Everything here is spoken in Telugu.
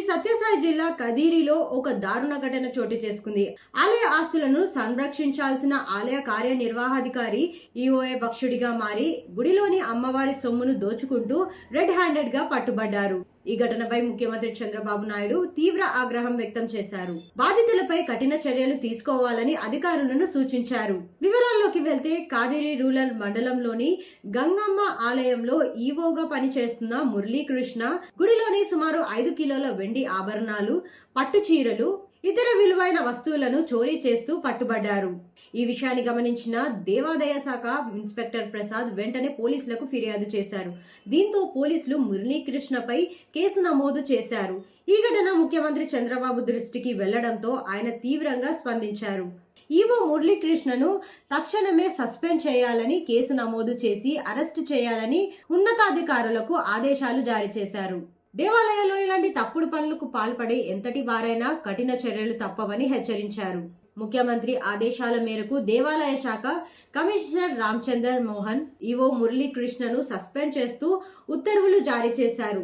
సత్యసాయి జిల్లా కదిరిలో ఒక దారుణ ఘటన చోటు చేసుకుంది. ఆలయ ఆస్తులను సంరక్షించాల్సిన ఆలయ కార్యనిర్వహణాధికారి ఈఓఏ భక్షుడిగా మారి గుడిలోని అమ్మవారి సొమ్మును దోచుకుంటూ రెడ్ హ్యాండెడ్ గా పట్టుబడ్డారు. ఈ ఘటనపై ముఖ్యమంత్రి చంద్రబాబు నాయుడు తీవ్ర ఆగ్రహం వ్యక్తం చేశారు. బాధితులపై కఠిన చర్యలు తీసుకోవాలని అధికారులను సూచించారు. వివరాల్లోకి వెళ్తే కాదిరి రూరల్ మండలంలోని గంగమ్మ ఆలయంలో ఈవోగా పనిచేస్తున్న మురళీకృష్ణ గుడిలోని సుమారు 5 కిలోల వెండి ఆభరణాలు, పట్టు చీరలు, ఇతర విలువైన వస్తువులను చోరీ చేస్తూ పట్టుబడ్డారు. ఈ విషయాన్ని గమనించిన దేవాదాయ శాఖ ఇన్స్పెక్టర్ ప్రసాద్ వెంటనే పోలీసులకు ఫిర్యాదు చేశారు. దీంతో పోలీసులు మురళీకృష్ణపై కేసు నమోదు చేశారు. ఈ ఘటన ముఖ్యమంత్రి చంద్రబాబు దృష్టికి వెళ్లడంతో ఆయన తీవ్రంగా స్పందించారు. ఈవో మురళీకృష్ణను తక్షణమే సస్పెండ్ చేయాలని, కేసు నమోదు చేసి అరెస్టు చేయాలని ఉన్నతాధికారులకు ఆదేశాలు జారీ చేశారు. దేవాలయాల్లో ఇలాంటి తప్పుడు పనులకు పాల్పడే ఎంతటి వారైనా కఠిన చర్యలు తప్పవని హెచ్చరించారు. ముఖ్యమంత్రి ఆదేశాల మేరకు దేవాలయ శాఖ కమిషనర్ రామచందర్ మోహన్ ఈవో మురళీకృష్ణను సస్పెండ్ చేస్తూ ఉత్తర్వులు జారీ చేశారు.